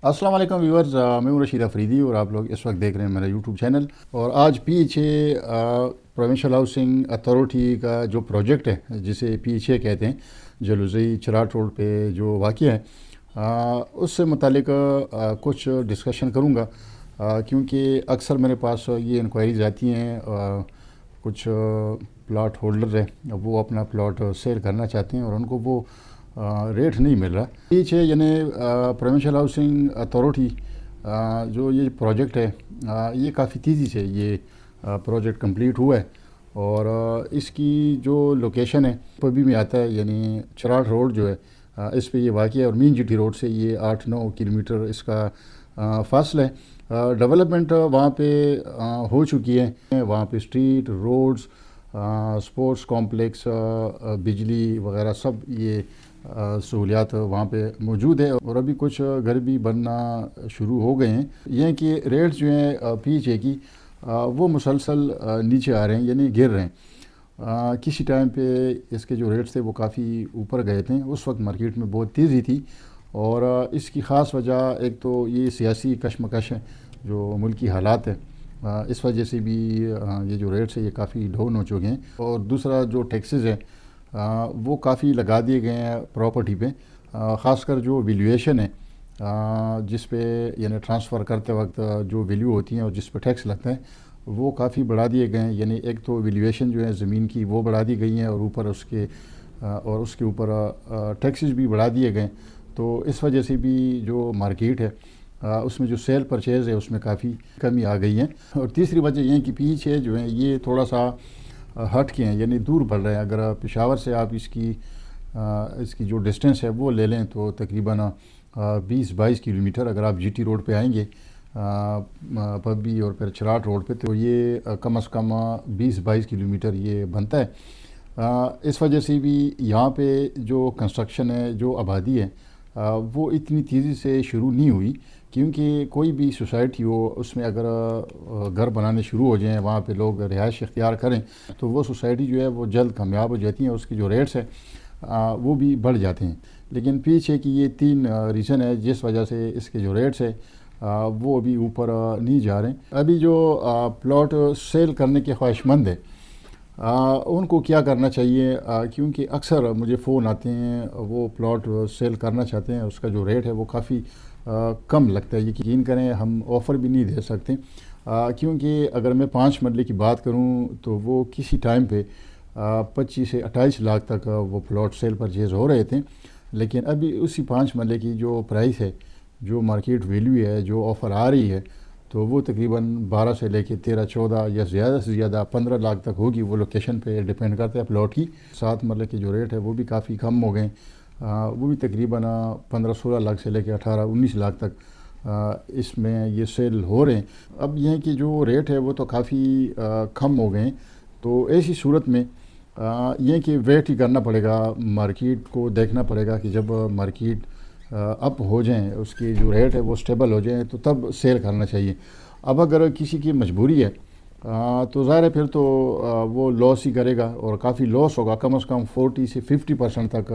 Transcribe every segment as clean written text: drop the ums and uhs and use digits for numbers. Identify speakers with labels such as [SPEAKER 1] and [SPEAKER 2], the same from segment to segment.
[SPEAKER 1] السلام علیکم ویورز، میں ہوں رشید افریدی اور آپ لوگ اس وقت دیکھ رہے ہیں میرا یوٹیوب چینل۔ اور آج P H A provincial housing authority کا جو پروجیکٹ ہے جسے پی ایچ اے کہتے ہیں، جلوزئی چراٹ روڈ پہ جو واقع ہے، اس سے متعلق کچھ ڈسکشن کروں گا، کیونکہ اکثر میرے پاس یہ انکوائریز آتی ہیں۔ کچھ پلاٹ ہولڈر ہیں، وہ اپنا پلاٹ سیل کرنا چاہتے ہیں اور ان کو وہ ریٹ نہیں مل رہا۔ ایچ ہے یعنی پروونشل ہاؤسنگ اتھارٹی، جو یہ پروجیکٹ ہے، یہ کافی تیزی سے یہ پروجیکٹ کمپلیٹ ہوا ہے، اور اس کی جو لوکیشن ہے پبی میں آتا ہے، یعنی چراٹ روڈ جو ہے اس پہ یہ واقع ہے، اور مین جی ٹی روڈ سے یہ 8-9 کلومیٹر اس کا فاصلہ ہے۔ ڈیولپمنٹ وہاں پہ ہو چکی ہے، وہاں پہ اسٹریٹ روڈز، اسپورٹس کمپلیکس، بجلی وغیرہ سب یہ سہولیات وہاں پہ موجود ہے، اور ابھی کچھ گھر بھی بننا شروع ہو گئے ہیں۔ یہ کہ ریٹس جو ہیں پی ایچ اے کی وہ مسلسل نیچے آ رہے ہیں، یعنی گر رہے ہیں۔ کسی ٹائم پہ اس کے جو ریٹس تھے وہ کافی اوپر گئے تھے، اس وقت مارکیٹ میں بہت تیزی تھی، اور اس کی خاص وجہ ایک تو یہ سیاسی کشمکش ہے جو ملکی حالات ہے، اس وجہ سے بھی یہ جو ریٹس ہے یہ کافی ڈاؤن ہو چکے ہیں۔ اور دوسرا جو ٹیکسز ہیں وہ کافی لگا دیے گئے ہیں پراپرٹی پہ، خاص کر جو ویلیویشن ہے جس پہ یعنی ٹرانسفر کرتے وقت جو ویلیو ہوتی ہیں اور جس پہ ٹیکس لگتا ہے وہ کافی بڑھا دیے گئے ہیں۔ یعنی ایک تو ویلیویشن جو ہے زمین کی وہ بڑھا دی گئی ہیں، اور اوپر اس کے اوپر ٹیکسز بھی بڑھا دیے گئے ہیں۔ تو اس وجہ سے بھی جو مارکیٹ ہے اس میں جو سیل پرچیز ہے اس میں کافی کمی آ گئی ہے۔ اور تیسری وجہ یہ ہے کہ پیچھے جو ہیں یہ تھوڑا سا ہٹ کے ہیں، یعنی دور پڑ رہے ہیں۔ اگر پشاور سے آپ اس کی جو ڈسٹینس ہے وہ لے لیں تو تقریباً 20-22 کلومیٹر۔ اگر آپ جی ٹی روڈ پہ آئیں گے پبی اور پھر چراٹ روڈ پہ، تو یہ کم از کم 20-22 کلومیٹر یہ بنتا ہے۔ اس وجہ سے بھی یہاں پہ جو کنسٹرکشن ہے، جو آبادی ہے، وہ اتنی تیزی سے شروع نہیں ہوئی، کیونکہ کوئی بھی سوسائٹی ہو اس میں اگر گھر بنانے شروع ہو جائیں، وہاں پہ لوگ رہائش اختیار کریں، تو وہ سوسائٹی جو ہے وہ جلد کامیاب ہو جاتی ہیں، اس کی جو ریٹس ہے وہ بھی بڑھ جاتے ہیں۔ لیکن پیچھے کی یہ 3 ریزن ہے جس وجہ سے اس کے جو ریٹس ہے وہ ابھی اوپر نہیں جا رہے ہیں۔ ابھی جو پلاٹ سیل کرنے کے خواہش مند ہے ان کو کیا کرنا چاہیے، کیونکہ اکثر مجھے فون آتے ہیں، وہ پلاٹ سیل کرنا چاہتے ہیں، اس کا جو ریٹ ہے وہ کافی کم لگتا ہے۔ یقین کریں ہم آفر بھی نہیں دے سکتے، کیونکہ اگر میں 5 مرلے کی بات کروں تو وہ کسی ٹائم پہ 25 سے 28 لاکھ تک وہ پلاٹ سیل پرچیز ہو رہے تھے، لیکن ابھی اسی 5 مرلے کی جو پرائس ہے، جو مارکیٹ ویلیو ہے، جو آفر آ رہی ہے، تو وہ تقریباً 12 سے لے کے 13-14 یا زیادہ سے زیادہ 15 لاکھ تک ہوگی۔ وہ لوکیشن پہ ڈیپینڈ کرتا ہے پلاٹ کی۔ 7 مرلے کے جو ریٹ ہے وہ بھی کافی کم ہو گئے، وہ بھی تقریباً 15-16 لاکھ سے لے کے 18-19 لاکھ تک اس میں یہ سیل ہو رہے ہیں۔ اب یہ کہ جو ریٹ ہے وہ تو کافی کم ہو گئے ہیں، تو ایسی صورت میں یہ کہ ویٹ ہی کرنا پڑے گا، مارکیٹ کو دیکھنا پڑے گا کہ جب مارکیٹ اپ ہو جائیں، اس کی جو ریٹ ہے وہ سٹیبل ہو جائیں، تو تب سیل کرنا چاہیے۔ اب اگر کسی کی مجبوری ہے تو ظاہر ہے پھر تو وہ لاس ہی کرے گا، اور کافی لاس ہوگا، کم از کم 40 سے 50% تک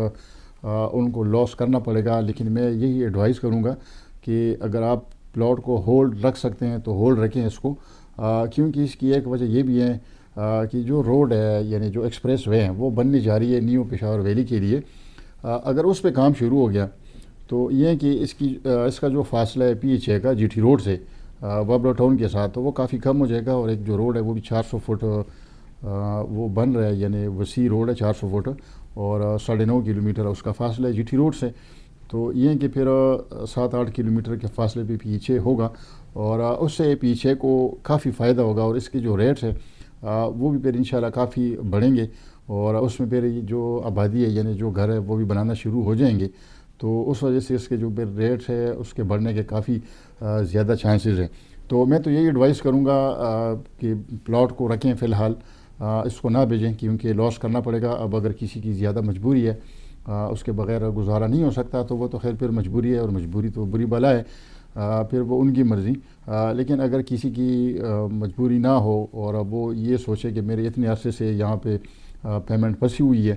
[SPEAKER 1] ان کو لاس کرنا پڑے گا۔ لیکن میں یہی ایڈوائز کروں گا کہ اگر آپ پلاٹ کو ہولڈ رکھ سکتے ہیں تو ہولڈ رکھیں اس کو، کیونکہ اس کی ایک وجہ یہ بھی ہے کہ جو روڈ ہے، یعنی جو ایکسپریس وے ہیں، وہ بننے جا رہی ہے نیو پشاور ویلی کے لیے۔ اگر اس پہ کام شروع ہو گیا تو یہ کہ اس کا جو فاصلہ ہے پی ایچ اے کا جی ٹی روڈ سے وابلا ٹاؤن کے ساتھ، تو وہ کافی کم ہو جائے گا، اور ایک جو روڈ ہے وہ بھی 400 فٹ وہ بن رہا ہے، یعنی وسیع روڈ ہے 400 فٹ، اور 9.5 کلومیٹر اس کا فاصلہ ہے جی ٹی روڈ سے۔ تو یہ کہ پھر 7-8 کلومیٹر کے فاصلے پہ پیچھے ہوگا، اور اس سے پیچھے کو کافی فائدہ ہوگا، اور اس کے جو ریٹس ہے وہ بھی پھر انشاءاللہ کافی بڑھیں گے، اور اس میں پھر جو آبادی ہے یعنی جو گھر ہے وہ بھی بنانا شروع ہو جائیں گے، تو اس وجہ سے اس کے جو پھر ریٹس ہے اس کے بڑھنے کے کافی زیادہ چانسز ہیں۔ تو میں تو یہی ایڈوائز کروں گا کہ پلاٹ کو رکھیں فی الحال، اس کو نہ بھیجیں، کیونکہ لاس کرنا پڑے گا۔ اب اگر کسی کی زیادہ مجبوری ہے، اس کے بغیر گزارا نہیں ہو سکتا، تو وہ تو خیر پھر مجبوری ہے، اور مجبوری تو بری بلا ہے، پھر وہ ان کی مرضی۔ لیکن اگر کسی کی مجبوری نہ ہو اور اب وہ یہ سوچے کہ میرے اتنے عرصے سے یہاں پہ پیمنٹ پھنسی ہوئی ہے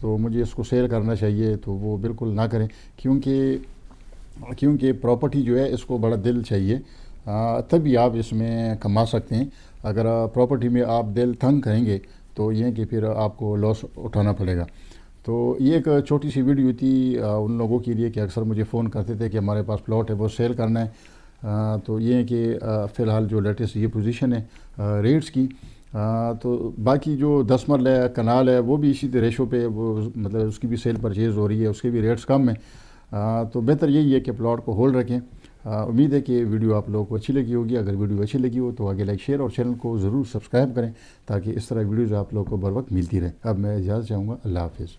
[SPEAKER 1] تو مجھے اس کو سیل کرنا چاہیے، تو وہ بالکل نہ کریں، کیونکہ کیونکہ پراپرٹی جو ہے اس کو بڑا دل چاہیے، تبھی آپ اس میں کما سکتے ہیں۔ اگر پراپرٹی میں آپ دل تنگ کریں گے تو یہ کہ پھر آپ کو لاس اٹھانا پڑے گا۔ تو یہ ایک چھوٹی سی ویڈیو تھی ان لوگوں کے لیے کہ اکثر مجھے فون کرتے تھے کہ ہمارے پاس پلاٹ ہے وہ سیل کرنا ہے۔ تو یہ ہے کہ فی الحال جو لیٹسٹ یہ پوزیشن ہے ریٹس کی، تو باقی جو 10 مرلہ ہے کنال ہے وہ بھی اسی ریشو پہ وہ مطلب اس کی بھی سیل پرچیز ہو رہی ہے، اس کے بھی ریٹس کم ہیں۔ تو بہتر یہی ہے کہ پلاٹ کو ہولڈ رکھیں۔ امید ہے کہ ویڈیو آپ لوگوں کو اچھی لگی ہوگی۔ اگر ویڈیو اچھی لگی ہو تو آگے لائک شیئر اور چینل کو ضرور سبسکرائب کریں تاکہ اس طرح ویڈیوز آپ لوگوں کو بر وقت ملتی رہے۔ اب میں اجازت چاہوں گا، اللہ حافظ۔